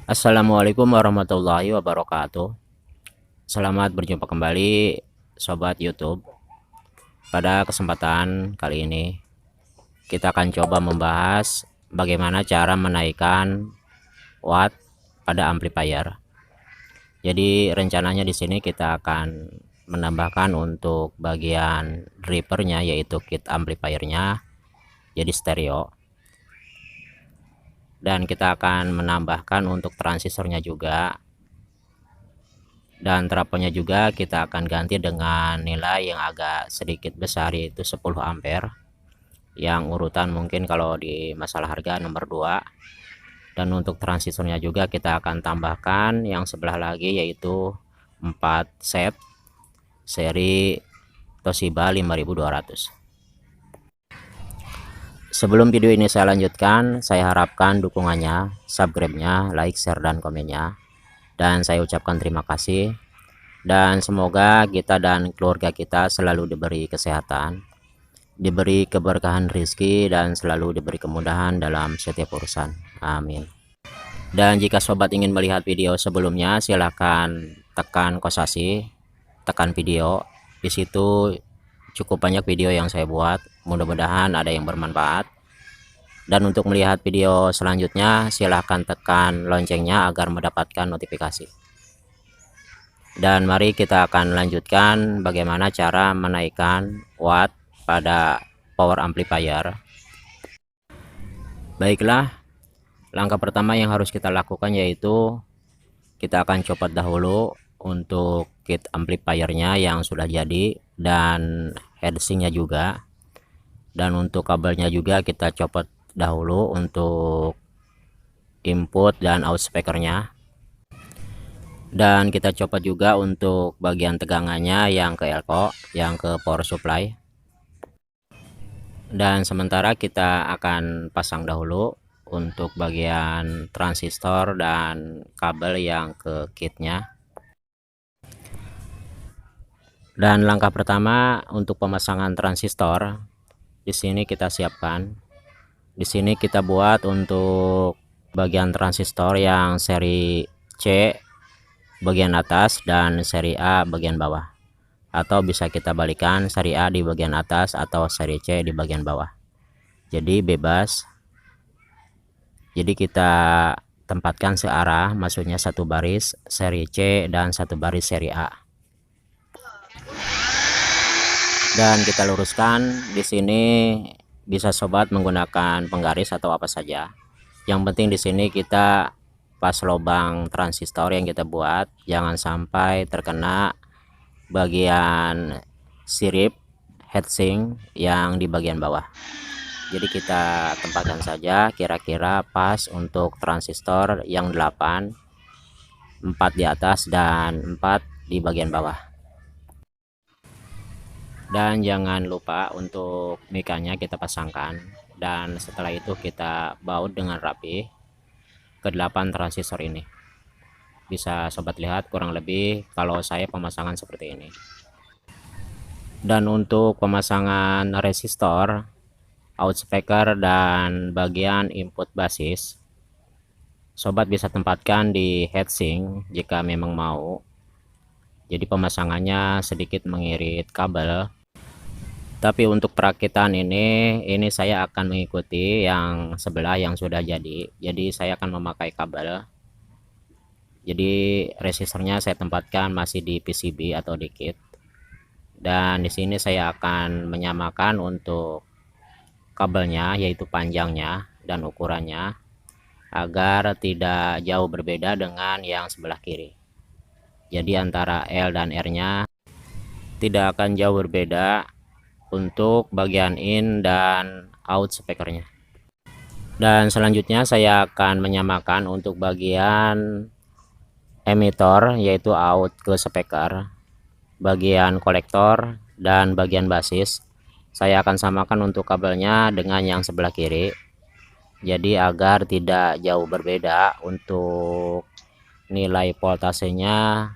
Assalamualaikum warahmatullahi wabarakatuh. Selamat berjumpa kembali Sobat YouTube. Pada kesempatan kali ini kita akan coba membahas bagaimana cara menaikkan watt pada amplifier. Jadi rencananya di sini kita akan menambahkan untuk bagian drivernya, yaitu kit amplifiernya jadi stereo, dan kita akan menambahkan untuk transistornya juga, dan trafonya juga kita akan ganti dengan nilai yang agak sedikit besar, yaitu 10 ampere, yang urutan mungkin kalau di masalah harga nomor 2. Dan untuk transistornya juga kita akan tambahkan yang sebelah lagi, yaitu 4 set seri Toshiba 5200. Sebelum video ini saya lanjutkan, saya harapkan dukungannya, subscribe-nya, like, share, dan komennya. Dan saya ucapkan terima kasih. Dan semoga kita dan keluarga kita selalu diberi kesehatan, diberi keberkahan rezeki, dan selalu diberi kemudahan dalam setiap urusan. Amin. Dan jika sobat ingin melihat video sebelumnya, silahkan tekan kosasi, tekan video. Di situ cukup banyak video yang saya buat, mudah-mudahan ada yang bermanfaat. Dan untuk melihat video selanjutnya, silahkan tekan loncengnya agar mendapatkan notifikasi. Dan mari kita akan lanjutkan bagaimana cara menaikkan watt pada power amplifier. Baiklah, langkah pertama yang harus kita lakukan yaitu kita akan copot dahulu untuk kit amplifiernya yang sudah jadi, dan heatsinknya juga. Dan untuk kabelnya juga kita copot dahulu untuk input dan out speakernya. Dan kita copot juga untuk bagian tegangannya yang ke elko, yang ke power supply. Dan sementara kita akan pasang dahulu untuk bagian transistor dan kabel yang ke kitnya. Dan langkah pertama untuk pemasangan transistor di sini kita siapkan. Di sini kita buat untuk bagian transistor yang seri C bagian atas dan seri A bagian bawah, atau bisa kita balikan, seri A di bagian atas atau seri C di bagian bawah, jadi bebas. Jadi kita tempatkan searah, maksudnya satu baris seri C dan satu baris seri A, dan kita luruskan. Di sini bisa sobat menggunakan penggaris atau apa saja, yang penting di sini kita pas lubang transistor yang kita buat jangan sampai terkena bagian sirip heatsink yang di bagian bawah. Jadi kita tempatkan saja kira-kira pas untuk transistor yang 8, 4 di atas dan 4 di bagian bawah. Dan jangan lupa untuk micanya kita pasangkan, dan setelah itu kita baut dengan rapi ke 8 transistor ini. Bisa sobat lihat kurang lebih kalau saya pemasangan seperti ini. Dan untuk pemasangan resistor, out speaker, dan bagian input basis, sobat bisa tempatkan di heatsink jika memang mau. Jadi pemasangannya sedikit mengirit kabel, tapi untuk perakitan ini saya akan mengikuti yang sebelah yang sudah jadi. Jadi saya akan memakai kabel. Jadi resistornya saya tempatkan masih di PCB atau di kit. Dan di sini saya akan menyamakan untuk kabelnya, yaitu panjangnya dan ukurannya, agar tidak jauh berbeda dengan yang sebelah kiri. Jadi antara L dan R nya tidak akan jauh berbeda untuk bagian in dan out speakernya. Dan selanjutnya saya akan menyamakan untuk bagian emitter, yaitu out ke speaker, bagian kolektor, dan bagian basis. Saya akan samakan untuk kabelnya dengan yang sebelah kiri, jadi agar tidak jauh berbeda untuk nilai voltasenya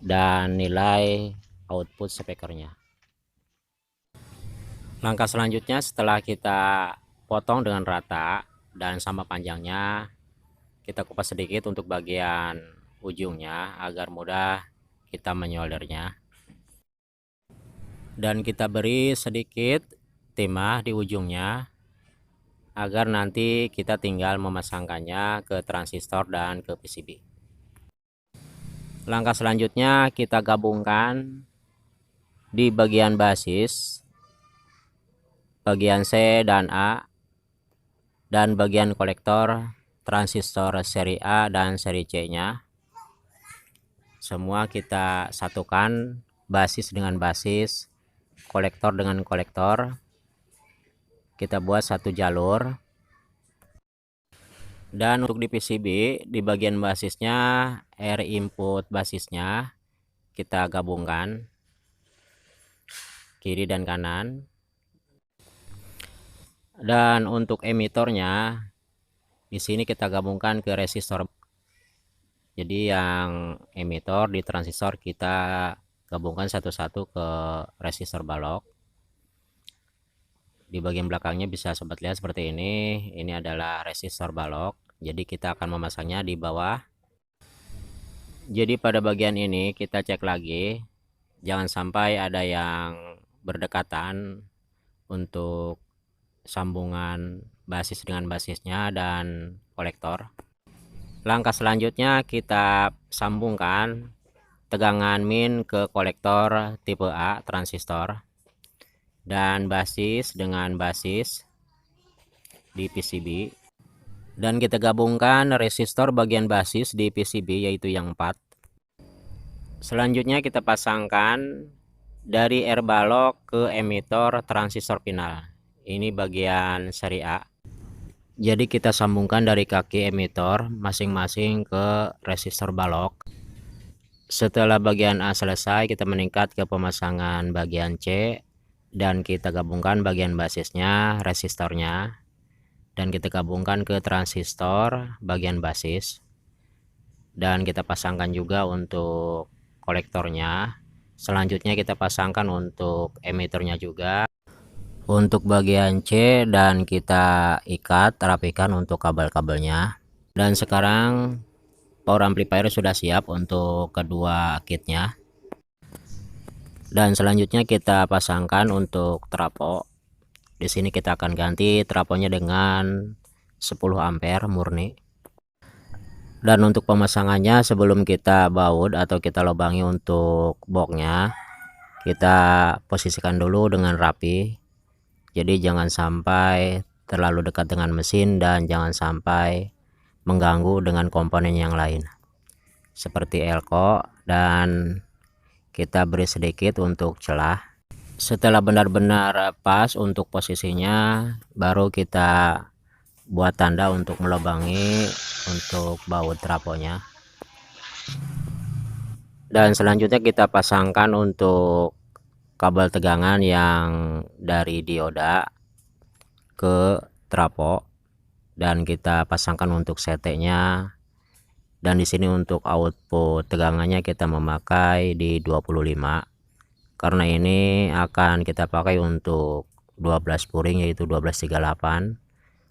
dan nilai output speakernya. Langkah selanjutnya setelah kita potong dengan rata dan sama panjangnya, kita kupas sedikit untuk bagian ujungnya agar mudah kita menyoldernya. Dan kita beri sedikit timah di ujungnya agar nanti kita tinggal memasangkannya ke transistor dan ke PCB. Langkah selanjutnya kita gabungkan di bagian basis, bagian C dan A, dan bagian kolektor transistor seri A dan seri C nya. Semua kita satukan, basis dengan basis, kolektor dengan kolektor. Kita buat satu jalur. Dan untuk di PCB, di bagian basisnya, R input basisnya kita gabungkan kiri dan kanan. Dan untuk emitornya, di sini kita gabungkan ke resistor. Jadi yang emitor di transistor kita gabungkan satu-satu ke resistor balok. Di bagian belakangnya bisa sobat lihat seperti ini. Ini adalah resistor balok. Jadi kita akan memasangnya di bawah. Jadi pada bagian ini kita cek lagi, jangan sampai ada yang berdekatan untuk sambungan basis dengan basisnya dan kolektor. Langkah selanjutnya kita sambungkan tegangan min ke kolektor tipe A transistor dan basis dengan basis di PCB, dan kita gabungkan resistor bagian basis di PCB yaitu yang 4. Selanjutnya kita pasangkan dari R balok ke emitor transistor final. Ini bagian seri A. Jadi kita sambungkan dari kaki emitor masing-masing ke resistor balok. Setelah bagian A selesai, kita meningkat ke pemasangan bagian C dan kita gabungkan bagian basisnya, resistornya, dan kita gabungkan ke transistor bagian basis, dan kita pasangkan juga untuk kolektornya. Selanjutnya kita pasangkan untuk emitornya juga untuk bagian C, dan kita ikat rapikan untuk kabel-kabelnya. Dan sekarang power amplifier sudah siap untuk kedua kitnya. Dan selanjutnya kita pasangkan untuk trafo. Di sini kita akan ganti trafonya dengan 10 ampere murni. Dan untuk pemasangannya, sebelum kita baut atau kita lubangi untuk boxnya, kita posisikan dulu dengan rapi. Jadi jangan sampai terlalu dekat dengan mesin dan jangan sampai mengganggu dengan komponen yang lain seperti elko, dan kita beri sedikit untuk celah. Setelah benar-benar pas untuk posisinya, baru kita buat tanda untuk melubangi untuk baut trafonya. Dan selanjutnya kita pasangkan untuk kabel tegangan yang dari dioda ke trafo, dan kita pasangkan untuk CT-nya. Dan di sini untuk output tegangannya kita memakai di 25, karena ini akan kita pakai untuk 12 puring yaitu 1238,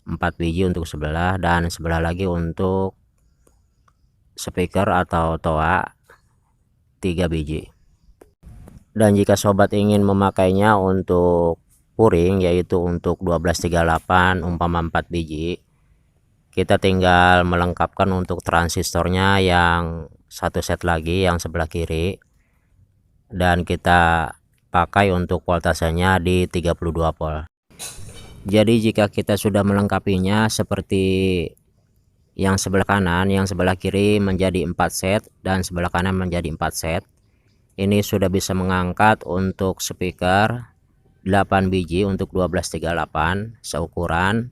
4 biji untuk sebelah dan sebelah lagi untuk speaker atau toa 3 biji. Dan jika sobat ingin memakainya untuk puring yaitu untuk 1238 umpama 4 biji, kita tinggal melengkapkan untuk transistornya yang satu set lagi yang sebelah kiri, dan kita pakai untuk voltasenya di 32 volt. Jadi jika kita sudah melengkapinya seperti yang sebelah kanan, yang sebelah kiri menjadi 4 set dan sebelah kanan menjadi 4 set, ini sudah bisa mengangkat untuk speaker 8 biji untuk 1238 seukuran.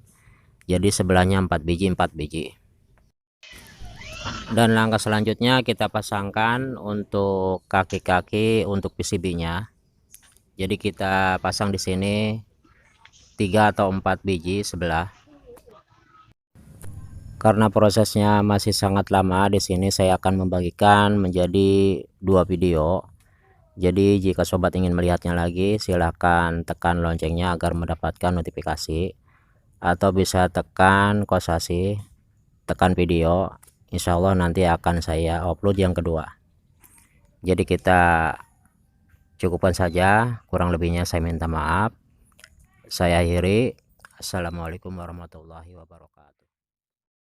Jadi sebelahnya 4 biji 4 biji. Dan langkah selanjutnya kita pasangkan untuk kaki-kaki untuk PCB-nya. Jadi kita pasang di sini 3 atau 4 biji sebelah. Karena prosesnya masih sangat lama, di sini saya akan membagikan menjadi 2 video. Jadi jika sobat ingin melihatnya lagi, silahkan tekan loncengnya agar mendapatkan notifikasi, atau bisa tekan kosasi tekan video, insya Allah nanti akan saya upload yang kedua. Jadi kita cukupkan saja, kurang lebihnya saya minta maaf. Saya akhiri. Assalamualaikum warahmatullahi wabarakatuh.